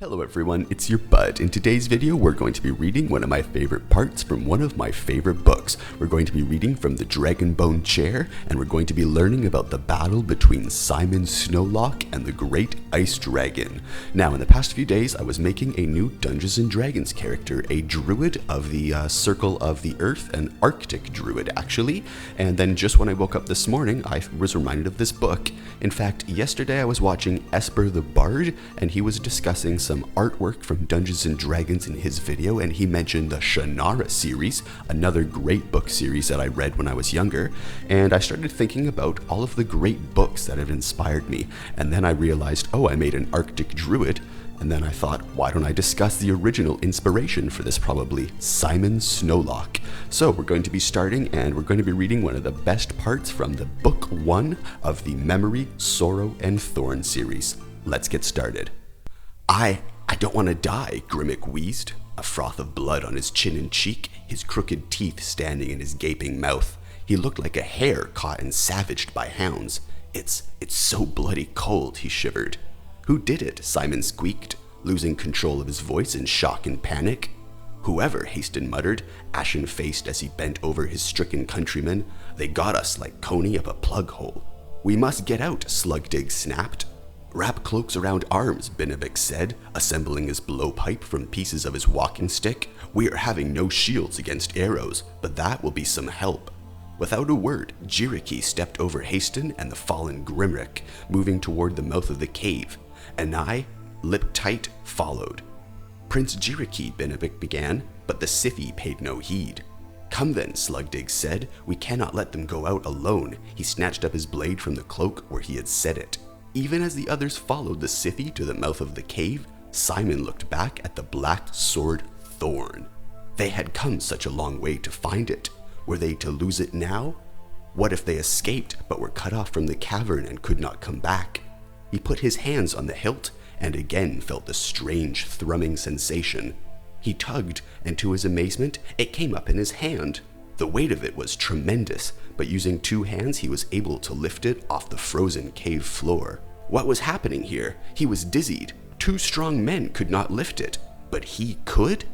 Hello everyone, it's your bud. In today's video, we're going to be reading one of my favorite parts from one of my favorite books. We're going to be reading from the Dragonbone Chair, and we're going to be learning about the battle between Simon Snowlock and the Great Ice Dragon. Now, in the past few days, I was making a new Dungeons & Dragons character, a druid of the Circle of the Earth, an Arctic druid actually, and then just when I woke up this morning, I was reminded of this book. In fact, yesterday I was watching Esper the Bard, and he was discussing some artwork from Dungeons & Dragons in his video, and he mentioned the Shannara series, another great book series that I read when I was younger, and I started thinking about all of the great books that have inspired me, and then I realized, oh, I made an Arctic druid, and then I thought, why don't I discuss the original inspiration for this probably, Simon Snowlock. So we're going to be starting, and we're going to be reading one of the best parts from the book 1 of the Memory, Sorrow, and Thorn series. Let's get started. I don't want to die, Grimmick wheezed, a froth of blood on his chin and cheek, his crooked teeth standing in his gaping mouth. He looked like a hare caught and savaged by hounds. It's so bloody cold, he shivered. Who did it? Simon squeaked, losing control of his voice in shock and panic. Whoever, Haston muttered, ashen-faced as he bent over his stricken countrymen. They got us like Coney up a plug hole. We must get out, Slugdig snapped. Wrap cloaks around arms, Benevik said, assembling his blowpipe from pieces of his walking stick. We are having no shields against arrows, but that will be some help. Without a word, Igjarjuk stepped over Haston and the fallen Grimrick, moving toward the mouth of the cave, and I, lipped tight, followed. Prince Igjarjuk, Benevik began, but the Scythe paid no heed. Come then, Slugdig said, we cannot let them go out alone. He snatched up his blade from the cloak where he had set it. Even as the others followed the Scythe to the mouth of the cave, Simon looked back at the black sword Thorn. They had come such a long way to find it. Were they to lose it now? What if they escaped but were cut off from the cavern and could not come back? He put his hands on the hilt and again felt the strange thrumming sensation. He tugged, and to his amazement, it came up in his hand. The weight of it was tremendous, but using two hands he was able to lift it off the frozen cave floor. What was happening here? He was dizzied. Two strong men could not lift it, but he could?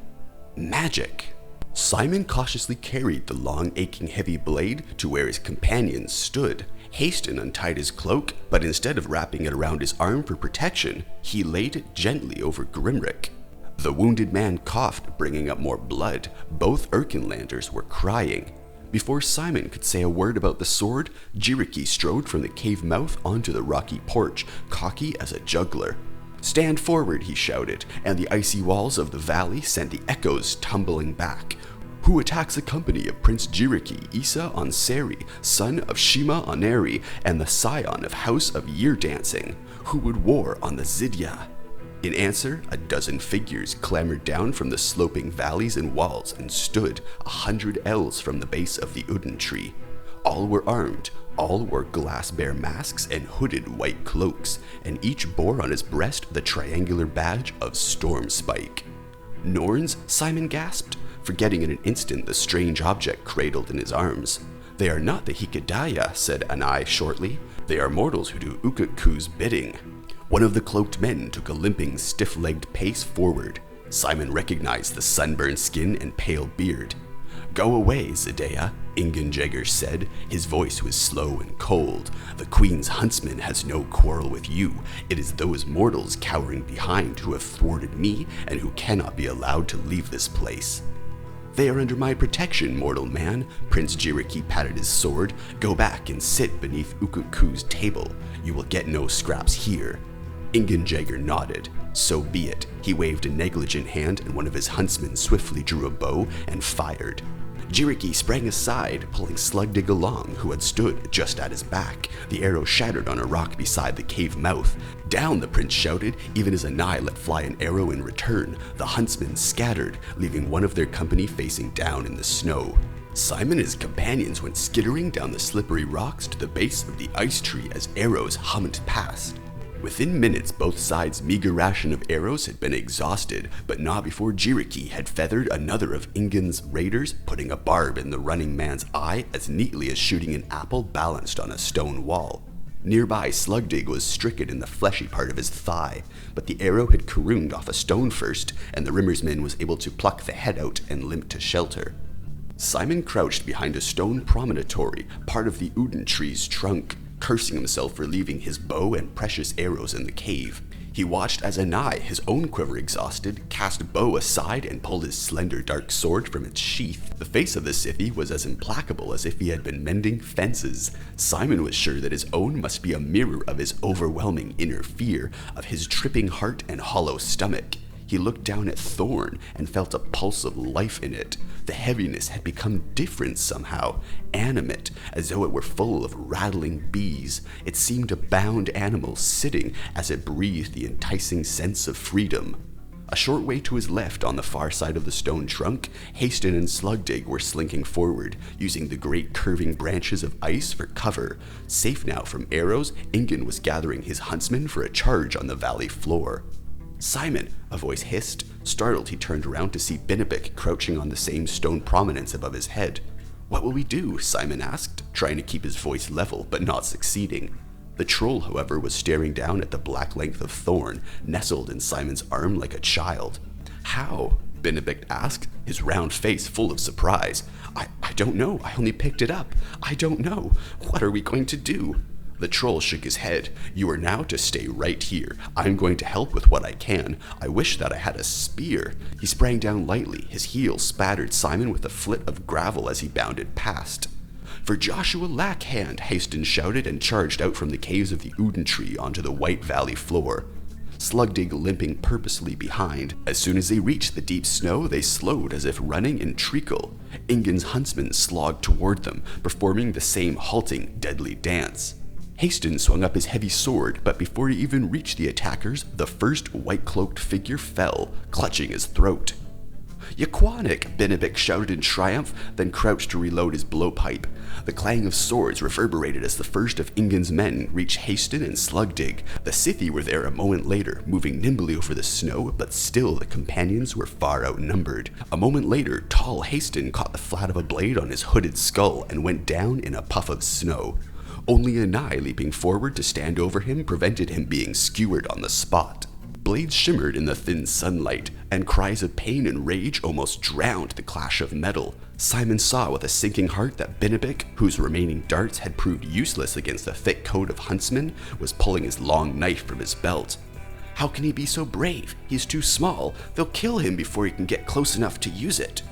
Magic! Simon cautiously carried the long, aching, heavy blade to where his companions stood. Haston untied his cloak, but instead of wrapping it around his arm for protection, he laid it gently over Grimrick. The wounded man coughed, bringing up more blood. Both Erkenlanders were crying. Before Simon could say a word about the sword, Igjarjuk strode from the cave mouth onto the rocky porch, cocky as a juggler. Stand forward, he shouted, and the icy walls of the valley sent the echoes tumbling back. Who attacks a company of Prince Igjarjuk, Isa Onseri, son of Shima Oneri, and the scion of House of Year Dancing? Who would war on the Zidya? In answer, a dozen figures clambered down from the sloping valleys and walls and stood 100 ells from the base of the Uden tree. All were armed, all wore glass-bear masks and hooded white cloaks, and each bore on his breast the triangular badge of Stormspike. Norns, Simon gasped, forgetting in an instant the strange object cradled in his arms. They are not the Hikadaya, said Anai shortly. They are mortals who do Ukku's bidding. One of the cloaked men took a limping, stiff-legged pace forward. Simon recognized the sunburned skin and pale beard. Go away, Zendaya, Igjarjuk said. His voice was slow and cold. The Queen's huntsman has no quarrel with you. It is those mortals cowering behind who have thwarted me and who cannot be allowed to leave this place. They are under my protection, mortal man. Prince Igjarjuk patted his sword. Go back and sit beneath Ukku's table. You will get no scraps here. Igjarjuk nodded. So be it. He waved a negligent hand, and one of his huntsmen swiftly drew a bow and fired. Igjarjuk sprang aside, pulling Slugdig along, who had stood just at his back. The arrow shattered on a rock beside the cave mouth. Down, the prince shouted, even as Anai let fly an arrow in return. The huntsmen scattered, leaving one of their company facing down in the snow. Simon and his companions went skittering down the slippery rocks to the base of the ice tree as arrows hummed past. Within minutes, both sides' meager ration of arrows had been exhausted, but not before Igjarjuk had feathered another of Ingun's raiders, putting a barb in the running man's eye as neatly as shooting an apple balanced on a stone wall. Nearby, Slugdig was stricken in the fleshy part of his thigh, but the arrow had carrooned off a stone first, and the Rimmersman was able to pluck the head out and limp to shelter. Simon crouched behind a stone promontory, part of the Uden tree's trunk, cursing himself for leaving his bow and precious arrows in the cave. He watched as Anai, his own quiver exhausted, cast bow aside and pulled his slender dark sword from its sheath. The face of the Scythy was as implacable as if he had been mending fences. Simon was sure that his own must be a mirror of his overwhelming inner fear, of his tripping heart and hollow stomach. He looked down at Thorn and felt a pulse of life in it. The heaviness had become different somehow, animate, as though it were full of rattling bees. It seemed a bound animal sitting as it breathed the enticing sense of freedom. A short way to his left, on the far side of the stone trunk, Haston and Slugdig were slinking forward, using the great curving branches of ice for cover. Safe now from arrows, Ingen was gathering his huntsmen for a charge on the valley floor. "Simon," a voice hissed. Startled, he turned around to see Benebik crouching on the same stone prominence above his head. "What will we do?" Simon asked, trying to keep his voice level, but not succeeding. The troll, however, was staring down at the black length of thorn, nestled in Simon's arm like a child. "How?" Benebik asked, his round face full of surprise. I don't know. I only picked it up. I don't know. What are we going to do?" The troll shook his head. "You are now to stay right here. I'm going to help with what I can. I wish that I had a spear." He sprang down lightly. His heel spattered Simon with a flit of gravel as he bounded past. "For Joshua Lackhand!" Haston shouted and charged out from the caves of the Uden tree onto the white valley floor. Slugdig limping purposely behind. As soon as they reached the deep snow, they slowed as if running in treacle. Ingen's huntsmen slogged toward them, performing the same halting, deadly dance. Haston swung up his heavy sword, but before he even reached the attackers, the first white-cloaked figure fell, clutching his throat. "Yakwanik!" Benebik shouted in triumph, then crouched to reload his blowpipe. The clang of swords reverberated as the first of Ingen's men reached Haston and Slugdig. The Scythy were there a moment later, moving nimbly over the snow, but still the companions were far outnumbered. A moment later, tall Haston caught the flat of a blade on his hooded skull and went down in a puff of snow. Only Anai leaping forward to stand over him prevented him being skewered on the spot. Blades shimmered in the thin sunlight, and cries of pain and rage almost drowned the clash of metal. Simon saw with a sinking heart that Benebik, whose remaining darts had proved useless against the thick coat of huntsman, was pulling his long knife from his belt. "How can he be so brave? He's too small. They'll kill him before he can get close enough to use it."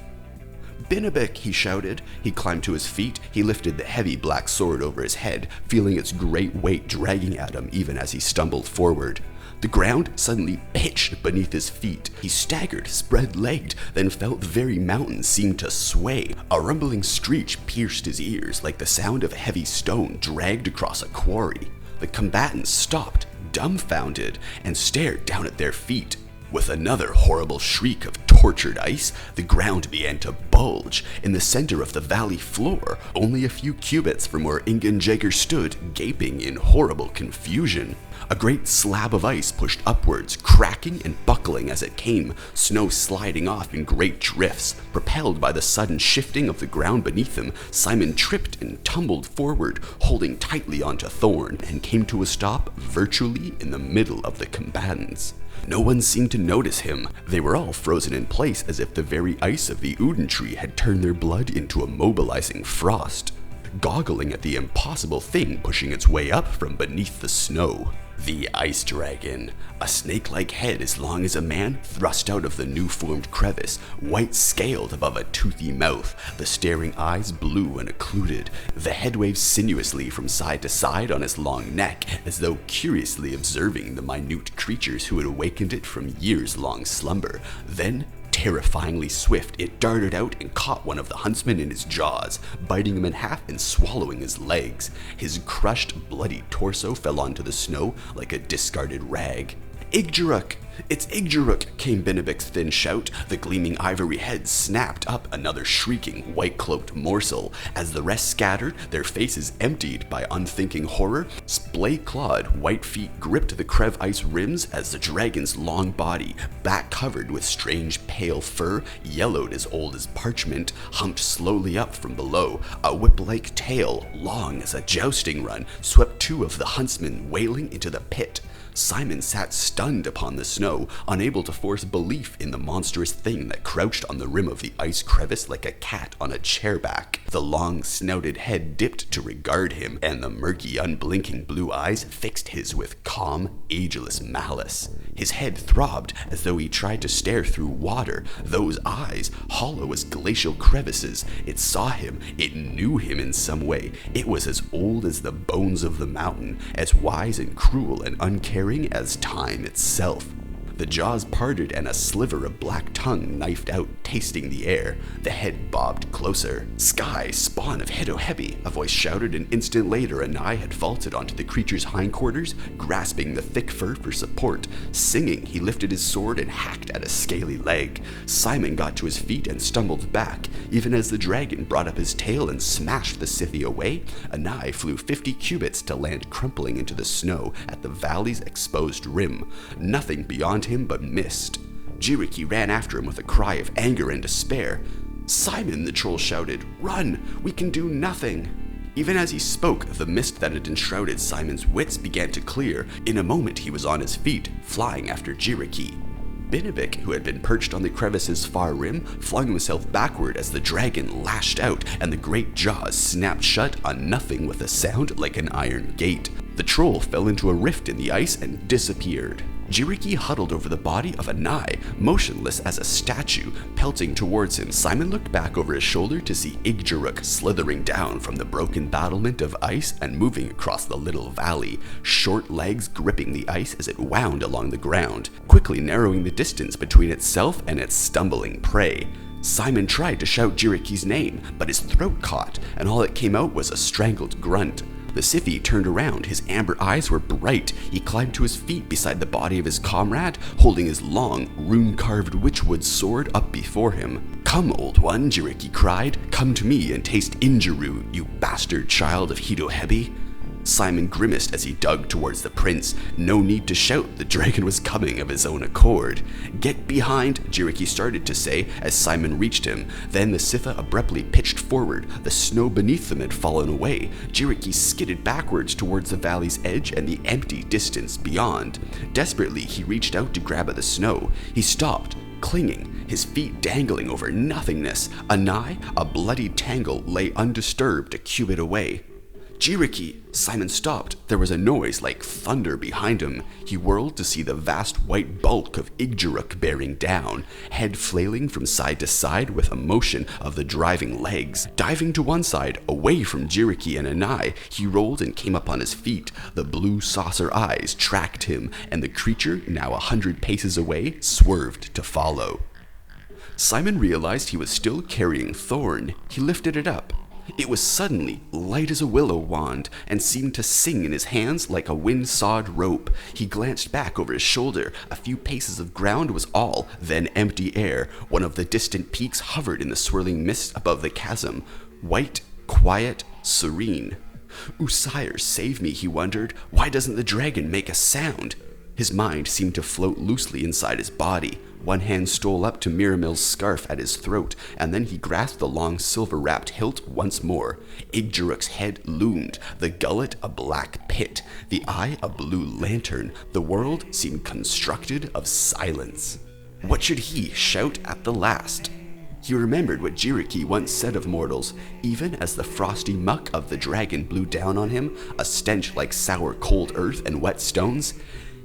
"Benebik!" he shouted. He climbed to his feet. He lifted the heavy black sword over his head, feeling its great weight dragging at him even as he stumbled forward. The ground suddenly pitched beneath his feet. He staggered, spread-legged, then felt the very mountain seem to sway. A rumbling screech pierced his ears like the sound of a heavy stone dragged across a quarry. The combatants stopped, dumbfounded, and stared down at their feet. With another horrible shriek of tortured ice, the ground began to bulge. In the center of the valley floor, only a few cubits from where Ingen Jaeger stood, gaping in horrible confusion. A great slab of ice pushed upwards, cracking and buckling as it came, snow sliding off in great drifts. Propelled by the sudden shifting of the ground beneath him, Simon tripped and tumbled forward, holding tightly onto Thorn, and came to a stop virtually in the middle of the combatants. No one seemed to notice him. They were all frozen in place as if the very ice of the Uden tree had turned their blood into a mobilizing frost, goggling at the impossible thing pushing its way up from beneath the snow. The ice dragon, a snake-like head as long as a man thrust out of the new-formed crevice, white-scaled above a toothy mouth, the staring eyes blue and occluded. The head waved sinuously from side to side on its long neck, as though curiously observing the minute creatures who had awakened it from years-long slumber. Then, terrifyingly swift, it darted out and caught one of the huntsmen in its jaws, biting him in half and swallowing his legs. His crushed, bloody torso fell onto the snow like a discarded rag. "Igjarjuk!" "It's Igjarjuk," came Benevic's thin shout. The gleaming ivory head snapped up another shrieking, white-cloaked morsel. As the rest scattered, their faces emptied by unthinking horror, splay-clawed white feet gripped the crev ice rims as the dragon's long body, back covered with strange pale fur, yellowed as old as parchment, humped slowly up from below. A whip-like tail, long as a jousting run, swept two of the huntsmen wailing into the pit. Simon sat stunned upon the snow, unable to force belief in the monstrous thing that crouched on the rim of the ice crevice like a cat on a chairback. The long, snouted head dipped to regard him, and the murky, unblinking blue eyes fixed his with calm, ageless malice. His head throbbed as though he tried to stare through water. Those eyes, hollow as glacial crevices, it saw him, it knew him in some way. It was as old as the bones of the mountain, as wise and cruel and uncaring as time itself. The jaws parted and a sliver of black tongue knifed out, tasting the air. The head bobbed closer. "Sky, spawn of Hidohebi," a voice shouted. An instant later, Anai had vaulted onto the creature's hindquarters, grasping the thick fur for support. Singing, he lifted his sword and hacked at a scaly leg. Simon got to his feet and stumbled back. Even as the dragon brought up his tail and smashed the Scythy away, Anai flew 50 cubits to land crumpling into the snow at the valley's exposed rim. Nothing beyond him but mist. Igjarjuk ran after him with a cry of anger and despair. "Simon," the troll shouted, "run! We can do nothing!" Even as he spoke, the mist that had enshrouded Simon's wits began to clear. In a moment he was on his feet, flying after Igjarjuk. Benevic, who had been perched on the crevice's far rim, flung himself backward as the dragon lashed out, and the great jaws snapped shut on nothing with a sound like an iron gate. The troll fell into a rift in the ice and disappeared. Igjarjuk huddled over the body of Anai, motionless as a statue, pelting towards him. Simon looked back over his shoulder to see Igjarjuk slithering down from the broken battlement of ice and moving across the little valley, short legs gripping the ice as it wound along the ground, quickly narrowing the distance between itself and its stumbling prey. Simon tried to shout Igjaruk's name, but his throat caught, and all that came out was a strangled grunt. The Scythy turned around, his amber eyes were bright. He climbed to his feet beside the body of his comrade, holding his long, rune-carved witchwood sword up before him. "Come, old one," Igjarjuk cried. "Come to me and taste Injaru, you bastard child of Hidohebi." Simon grimaced as he dug towards the prince. No need to shout, the dragon was coming of his own accord. "Get behind," Igjarjuk started to say as Simon reached him. Then the Scytha abruptly pitched forward. The snow beneath them had fallen away. Igjarjuk skidded backwards towards the valley's edge and the empty distance beyond. Desperately, he reached out to grab at the snow. He stopped, clinging, his feet dangling over nothingness. Anai, a bloody tangle, lay undisturbed a cubit away. "Igjarjuk!" Simon stopped. There was a noise like thunder behind him. He whirled to see the vast white bulk of Igjarjuk bearing down, head flailing from side to side with a motion of the driving legs. Diving to one side, away from Igjarjuk and Anai, he rolled and came up on his feet. The blue saucer eyes tracked him, and the creature, now 100 paces away, swerved to follow. Simon realized he was still carrying Thorn. He lifted it up. It was suddenly light as a willow wand and seemed to sing in his hands like a wind-sawed rope. He glanced back over his shoulder. A few paces of ground was all, then empty air. One of the distant peaks hovered in the swirling mist above the chasm. White, quiet, serene. "Sire, save me," he wondered. "Why doesn't the dragon make a sound?" His mind seemed to float loosely inside his body. One hand stole up to Miramil's scarf at his throat, and then he grasped the long silver-wrapped hilt once more. Igjaruk's head loomed, the gullet a black pit, the eye a blue lantern. The world seemed constructed of silence. What should he shout at the last? He remembered what Igjarjuk once said of mortals. Even as the frosty muck of the dragon blew down on him, a stench like sour cold earth and wet stones,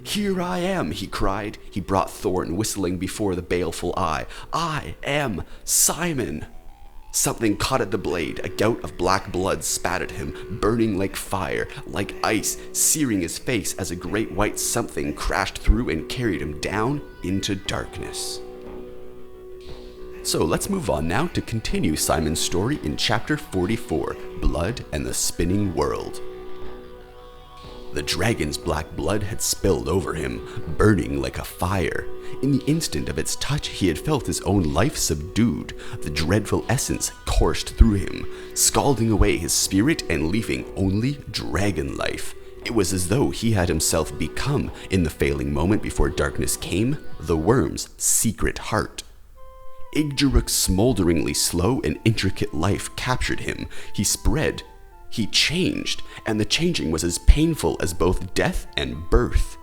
"Here I am," he cried. He brought Thorn whistling before the baleful eye. "I am Simon." Something caught at the blade. A gout of black blood spat at him, burning like fire, like ice, searing his face as a great white something crashed through and carried him down into darkness. So let's move on now to continue Simon's story in chapter 44, Blood and the Spinning World. The dragon's black blood had spilled over him, burning like a fire. In the instant of its touch, he had felt his own life subdued. The dreadful essence coursed through him, scalding away his spirit and leaving only dragon life. It was as though he had himself become, in the failing moment before darkness came, the worm's secret heart. Igjaruk's smolderingly slow and intricate life captured him. He spread. He changed, and the changing was as painful as both death and birth.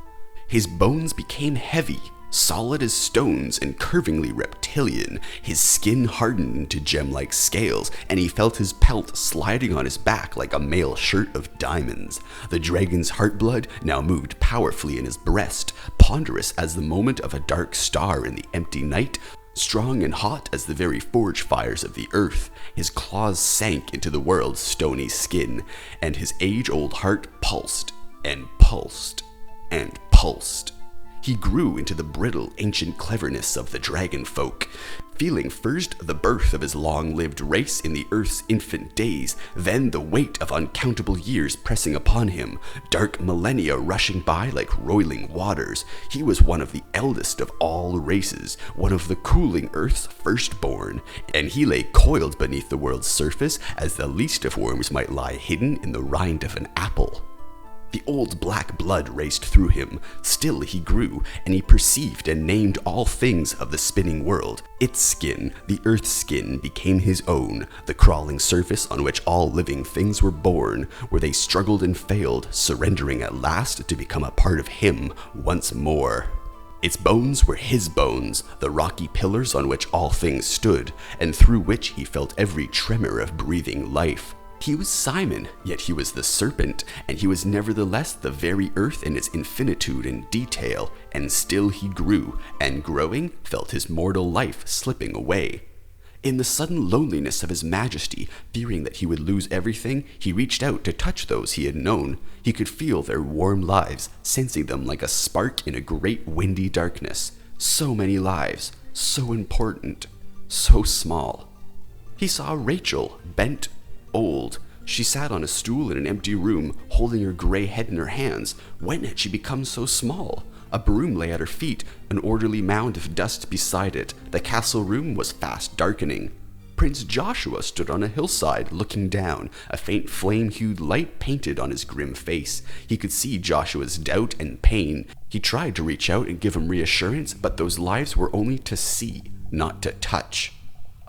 His bones became heavy, solid as stones and curvingly reptilian. His skin hardened into gem-like scales, and he felt his pelt sliding on his back like a mail shirt of diamonds. The dragon's heartblood now moved powerfully in his breast, ponderous as the moment of a dark star in the empty night, strong and hot as the very forge fires of the earth. His claws sank into the world's stony skin, and his age-old heart pulsed and pulsed and pulsed. He grew into the brittle, ancient cleverness of the dragon folk, feeling first the birth of his long-lived race in the earth's infant days, then the weight of uncountable years pressing upon him, dark millennia rushing by like roiling waters. He was one of the eldest of all races, one of the cooling earth's firstborn, and he lay coiled beneath the world's surface as the least of worms might lie hidden in the rind of an apple. The old black blood raced through him. Still he grew, and he perceived and named all things of the spinning world. Its skin, the earth's skin, became his own, the crawling surface on which all living things were born, where they struggled and failed, surrendering at last to become a part of him once more. Its bones were his bones, the rocky pillars on which all things stood, and through which he felt every tremor of breathing life. He was Simon, yet he was the serpent, and he was nevertheless the very earth in its infinitude and detail, and still he grew, and growing, felt his mortal life slipping away. In the sudden loneliness of his majesty, fearing that he would lose everything, he reached out to touch those he had known. He could feel their warm lives, sensing them like a spark in a great windy darkness. So many lives, so important, so small. He saw Rachel, bent, old. She sat on a stool in an empty room, holding her gray head in her hands. When had she become so small? A broom lay at her feet, an orderly mound of dust beside it. The castle room was fast darkening. Prince Joshua stood on a hillside, looking down, a faint flame-hued light painted on his grim face. He could see Joshua's doubt and pain. He tried to reach out and give him reassurance, but those lives were only to see, not to touch.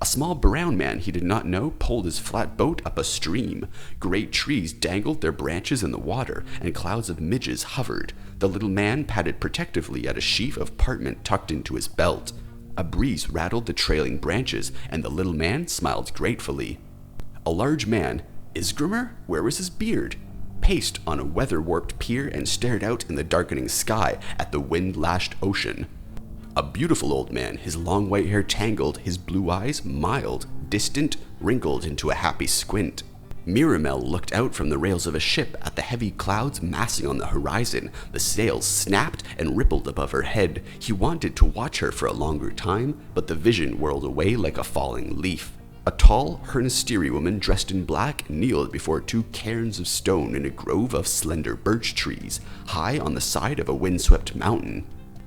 A small brown man he did not know pulled his flat boat up a stream. Great trees dangled their branches in the water, and clouds of midges hovered. The little man patted protectively at a sheaf of parchment tucked into his belt. A breeze rattled the trailing branches, and the little man smiled gratefully. A large man, Isgrimer, where was his beard? Paced on a weather-warped pier and stared out in the darkening sky at the wind-lashed ocean. A beautiful old man, his long white hair tangled, his blue eyes mild, distant, wrinkled into a happy squint. Miramel looked out from the rails of a ship at the heavy clouds massing on the horizon. The sails snapped and rippled above her head. He wanted to watch her for a longer time, but the vision whirled away like a falling leaf. A tall, Hernisteri woman dressed in black kneeled before two cairns of stone in a grove of slender birch trees, high on the side of a windswept mountain.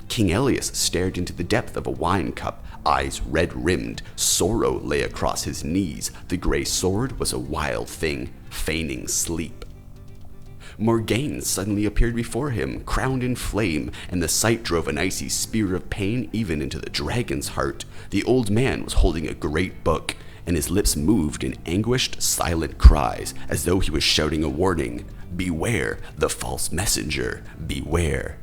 King Elias stared into the depth of a wine cup, eyes red-rimmed. Sorrow lay across his knees. The gray sword was a wild thing, feigning sleep. Morgaine suddenly appeared before him, crowned in flame, and the sight drove an icy spear of pain even into the dragon's heart. The old man was holding a great book, and his lips moved in anguished, silent cries, as though he was shouting a warning. Beware the false messenger, beware.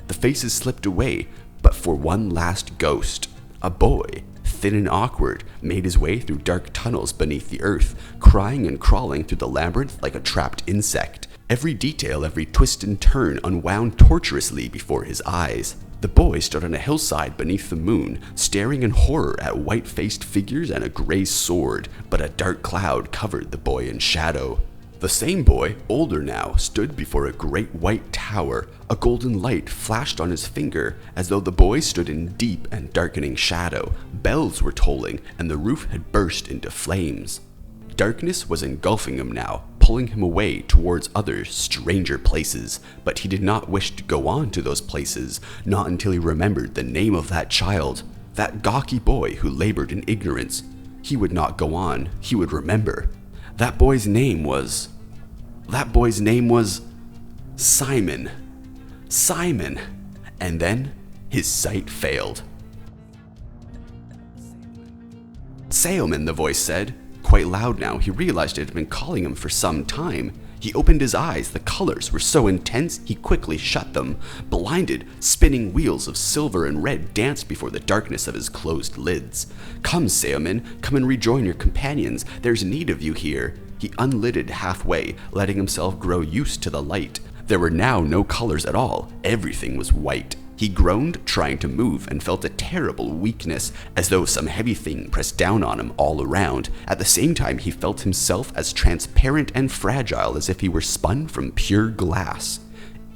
The faces slipped away, but for one last ghost. A boy, thin and awkward, made his way through dark tunnels beneath the earth, crying and crawling through the labyrinth like a trapped insect. Every detail, every twist and turn unwound tortuously before his eyes. The boy stood on a hillside beneath the moon, staring in horror at white-faced figures and a gray sword, but a dark cloud covered the boy in shadow. The same boy, older now, stood before a great white tower. A golden light flashed on his finger, as though the boy stood in deep and darkening shadow. Bells were tolling, and the roof had burst into flames. Darkness was engulfing him now, pulling him away towards other, stranger places, but he did not wish to go on to those places, not until he remembered the name of that child, that gawky boy who labored in ignorance. He would not go on, he would remember. That boy's name was Simon. Simon. And then his sight failed. Seoman, the voice said. Quite loud now, he realized it had been calling him for some time. He opened his eyes. The colors were so intense, he quickly shut them. Blinded, spinning wheels of silver and red danced before the darkness of his closed lids. Come, Seoman, come and rejoin your companions. There's need of you here. He unlidded halfway, letting himself grow used to the light. There were now no colors at all. Everything was white. He groaned, trying to move, and felt a terrible weakness, as though some heavy thing pressed down on him all around. At the same time, he felt himself as transparent and fragile as if he were spun from pure glass.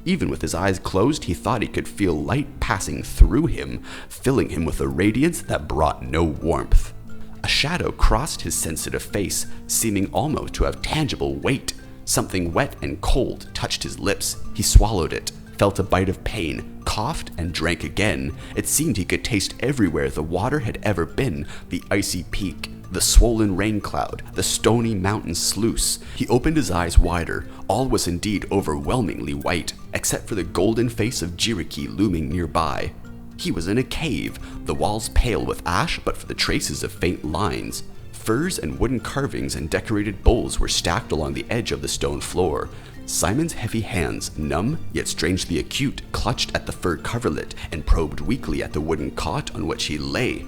Even with his eyes closed, he thought he could feel light passing through him, filling him with a radiance that brought no warmth. A shadow crossed his sensitive face, seeming almost to have tangible weight. Something wet and cold touched his lips. He swallowed it, felt a bite of pain, coughed, and drank again. It seemed he could taste everywhere the water had ever been, the icy peak, the swollen rain cloud, the stony mountain sluice. He opened his eyes wider. All was indeed overwhelmingly white, except for the golden face of Igjarjuk looming nearby. He was in a cave, the walls pale with ash but for the traces of faint lines. Furs and wooden carvings and decorated bowls were stacked along the edge of the stone floor. Simon's heavy hands, numb yet strangely acute, clutched at the fur coverlet and probed weakly at the wooden cot on which he lay.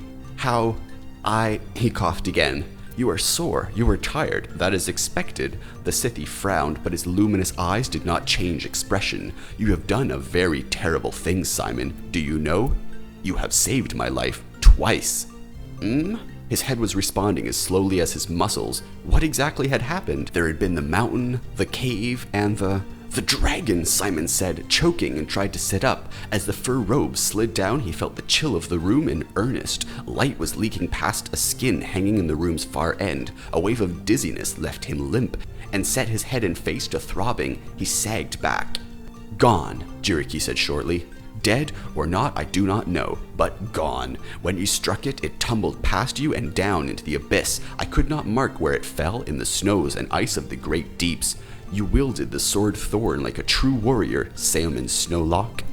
He coughed again. You are sore, you are tired, that is expected. The Scythe frowned, but his luminous eyes did not change expression. You have done a very terrible thing, Simon. Do you know? You have saved my life twice. His head was responding as slowly as his muscles. What exactly had happened? There had been the mountain, the cave, and the dragon, Simon said, choking, and tried to sit up. As the fur robe slid down, he felt the chill of the room in earnest. Light was leaking past a skin hanging in the room's far end. A wave of dizziness left him limp, and set his head and face to throbbing. He sagged back. Gone, Igjarjuk said shortly. Dead or not, I do not know, but gone. When you struck it, it tumbled past you and down into the abyss. I could not mark where it fell in the snows and ice of the great deeps. You wielded the sword thorn like a true warrior, Seoman Snowlock.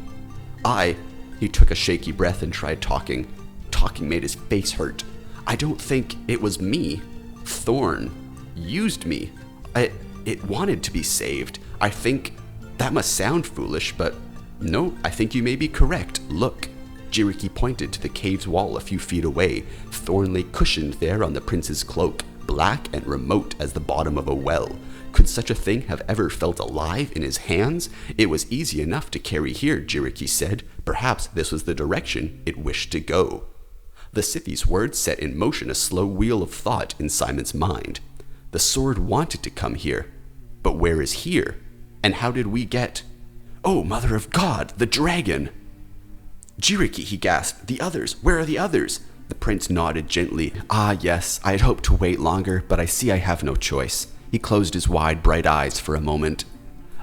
He took a shaky breath and tried talking. Talking made his face hurt. I don't think it was me. Thorn used me. It wanted to be saved. I think that must sound foolish, but no, I think you may be correct. Look. Igjarjuk pointed to the cave's wall a few feet away. Thorn lay cushioned there on the prince's cloak, black and remote as the bottom of a well. Could such a thing have ever felt alive in his hands? It was easy enough to carry here, Igjarjuk said. Perhaps this was the direction it wished to go. The Scythe's words set in motion a slow wheel of thought in Simon's mind. The sword wanted to come here. But where is here? And how did we get... Oh, Mother of God, the dragon! Igjarjuk, he gasped. The others, where are the others? The prince nodded gently. Yes, I had hoped to wait longer, but I see I have no choice. He closed his wide, bright eyes for a moment.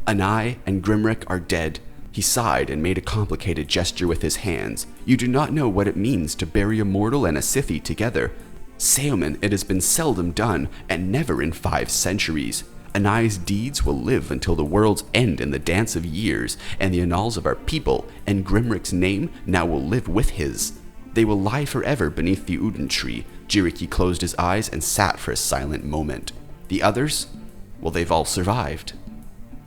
Anai and Grimrick are dead. He sighed and made a complicated gesture with his hands. You do not know what it means to bury a mortal and a Scythe together. Seoman, it has been seldom done, and never in 5 centuries. Anai's deeds will live until the world's end in the dance of years, and the annals of our people, and Grimrick's name now will live with his. They will lie forever beneath the Uden tree. Igjarjuk closed his eyes and sat for a silent moment. The others? Well, they've all survived.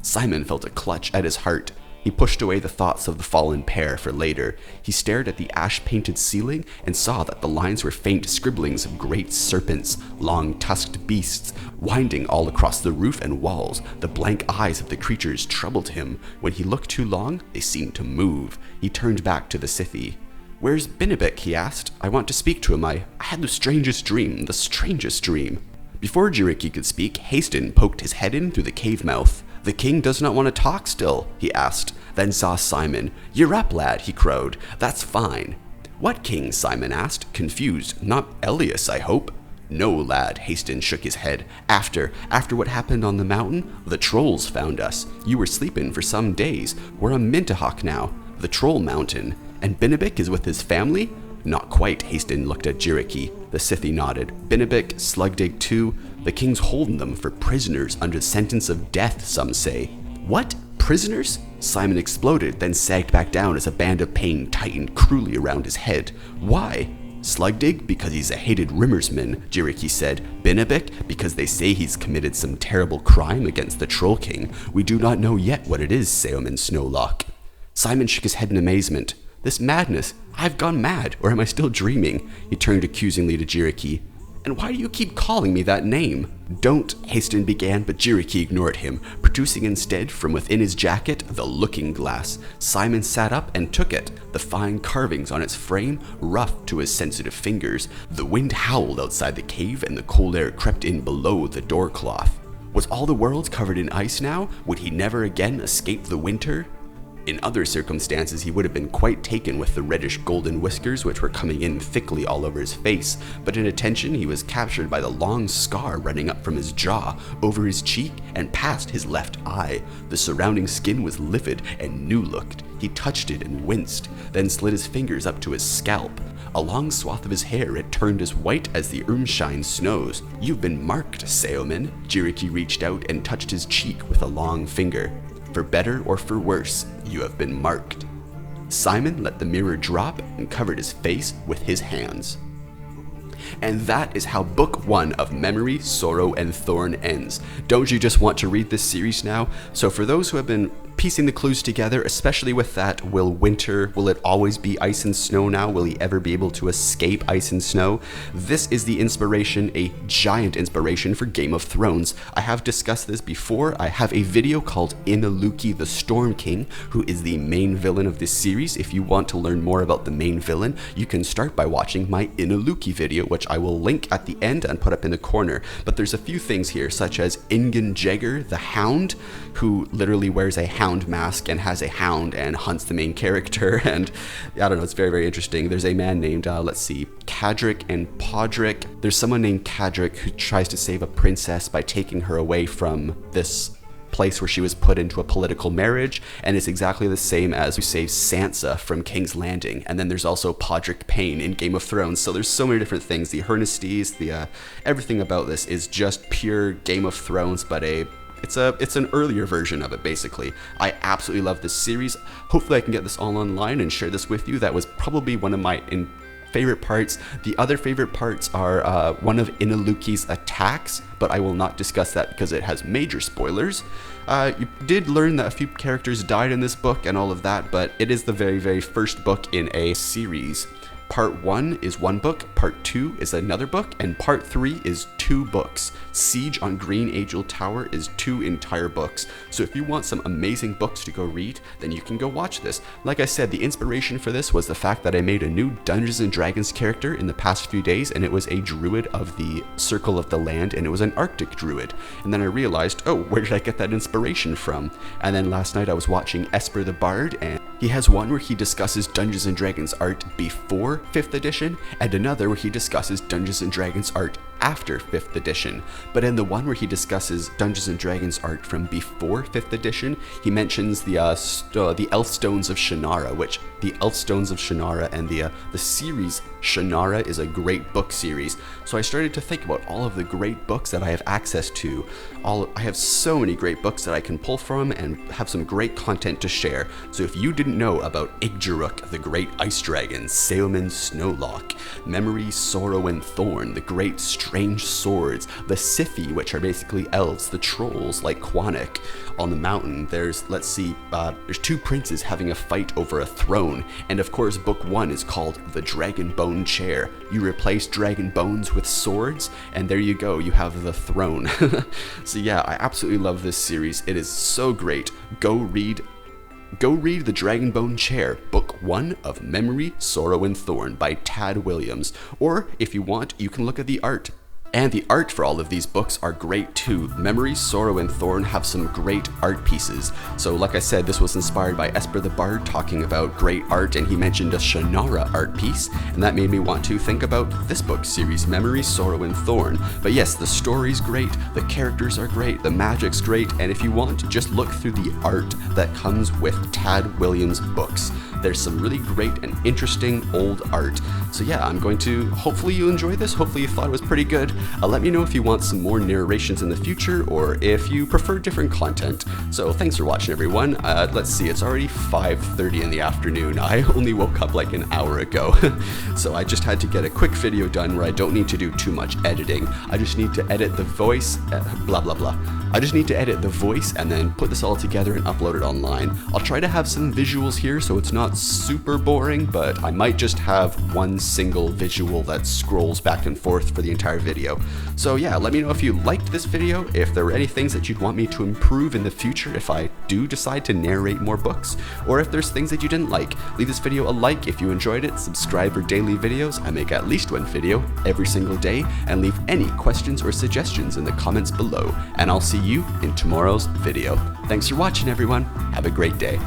Simon felt a clutch at his heart. He pushed away the thoughts of the fallen pair for later. He stared at the ash-painted ceiling and saw that the lines were faint scribblings of great serpents, long-tusked beasts, winding all across the roof and walls. The blank eyes of the creatures troubled him. When he looked too long, they seemed to move. He turned back to the Scythe. Where's Binibek? He asked. I want to speak to him. I had the strangest dream. Before Igjarjuk could speak, Haston poked his head in through the cave mouth. The king does not want to talk still, he asked, then saw Simon. You're up, lad, he crowed. That's fine. What king? Simon asked, confused. Not Elias, I hope. No, lad, Haston shook his head. After what happened on the mountain, the trolls found us. You were sleeping for some days. We're on Mintahawk now, the troll mountain. And Binabik is with his family? Not quite, Haston looked at Jiriki. The Scythy nodded. Binabik, Slugdig too. The king's holding them for prisoners under sentence of death, some say. What? Prisoners? Simon exploded, then sagged back down as a band of pain tightened cruelly around his head. Why? Slugdig, because he's a hated Rimmersman, Jiriki said. Binabik, because they say he's committed some terrible crime against the Troll King. We do not know yet what it is, Seoman Snowlock. Simon shook his head in amazement. This madness. I've gone mad, or am I still dreaming? He turned accusingly to Jiriki. And why do you keep calling me that name? Don't, Haston began, but Jiriki ignored him, producing instead from within his jacket the looking glass. Simon sat up and took it, the fine carvings on its frame rough to his sensitive fingers. The wind howled outside the cave and the cold air crept in below the door cloth. Was all the world covered in ice now? Would he never again escape the winter? In other circumstances, he would have been quite taken with the reddish golden whiskers which were coming in thickly all over his face, but in attention he was captured by the long scar running up from his jaw, over his cheek, and past his left eye. The surrounding skin was livid and new-looked. He touched it and winced, then slid his fingers up to his scalp. A long swath of his hair had turned as white as the Urmshine snows. You've been marked, Seoman. Jiriki reached out and touched his cheek with a long finger. For better or for worse, you have been marked. Simon let the mirror drop and covered his face with his hands. And that is how Book 1 of Memory, Sorrow, and Thorn ends. Don't you just want to read this series now? So for those who have been piecing the clues together, especially with that, will it always be ice and snow now? Will he ever be able to escape ice and snow? This is the inspiration, a giant inspiration for Game of Thrones. I have discussed this before. I have a video called Inaluki the Storm King, who is the main villain of this series. If you want to learn more about the main villain, you can start by watching my Inaluki video, which I will link at the end and put up in the corner. But there's a few things here, such as Igjarjuk the Hound, who literally wears a hound mask and has a hound and hunts the main character, and I don't know, it's very, very interesting. There's a man named, Cadric and Podrick. There's someone named Cadric who tries to save a princess by taking her away from this place where she was put into a political marriage, and it's exactly the same as who saves Sansa from King's Landing. And then there's also Podrick Payne in Game of Thrones, so there's so many different things. The Hernestes, everything about this is just pure Game of Thrones, but it's an earlier version of it, basically. I absolutely love this series. Hopefully I can get this all online and share this with you. That was probably one of my favorite parts. The other favorite parts are one of Inaluki's attacks, but I will not discuss that because it has major spoilers. You did learn that a few characters died in this book and all of that, but it is the very, very first book in a series. Part 1 is one book, Part 2 is another book, and Part 3 is 2 books. Siege on Green Angel Tower is 2 entire books. So if you want some amazing books to go read, then you can go watch this. Like I said, the inspiration for this was the fact that I made a new Dungeons & Dragons character in the past few days, and it was a druid of the Circle of the Land, and it was an Arctic druid. And then I realized, oh, where did I get that inspiration from? And then last night I was watching Esper the Bard, and he has one where he discusses Dungeons & Dragons art before 5th edition, and another where he discusses Dungeons & Dragons art after 5th edition. But in the one where he discusses Dungeons & Dragons art from before 5th edition, he mentions the Elfstones of Shannara, which the Elfstones of Shannara and the series Shannara is a great book series. So I started to think about all of the great books that I have access to. I have so many great books that I can pull from and have some great content to share. So if you didn't know about Igjarjuk, the Great Ice Dragon, Seoman Snowlock, Memory, Sorrow, and Thorn, the Great Strange Swords, the Scythy, which are basically elves, the trolls like Quannick on the mountain, there's 2 princes having a fight over a throne, and of course book 1 is called The Dragon Bone Chair. You replace dragon bones with swords, and there you go, you have the throne. So yeah, I absolutely love this series. It is so great. Go read The Dragon Bone Chair, Book 1 of Memory, Sorrow, and Thorn by Tad Williams. Or, if you want, you can look at the art. And the art for all of these books are great too. Memory, Sorrow, and Thorn have some great art pieces. So like I said, this was inspired by Esper the Bard talking about great art, and he mentioned a Shannara art piece, and that made me want to think about this book series, Memory, Sorrow, and Thorn. But yes, the story's great, the characters are great, the magic's great, and if you want, just look through the art that comes with Tad Williams' books. There's some really great and interesting old art. So yeah, I'm going to, hopefully you enjoyed this, hopefully you thought it was pretty good. Let me know if you want some more narrations in the future, or if you prefer different content. So thanks for watching, everyone. Let's see, it's already 5:30 in the afternoon. I only woke up like an hour ago. So I just had to get a quick video done where I don't need to do too much editing. I just need to edit the voice, blah blah blah. I just need to edit the voice and then put this all together and upload it online. I'll try to have some visuals here so it's not super boring, but I might just have one single visual that scrolls back and forth for the entire video. So yeah, let me know if you liked this video, if there were any things that you'd want me to improve in the future if I do decide to narrate more books, or if there's things that you didn't like. Leave this video a like if you enjoyed it, subscribe for daily videos. I make at least one video every single day, and leave any questions or suggestions in the comments below, and I'll see you in tomorrow's video. Thanks for watching, everyone. Have a great day.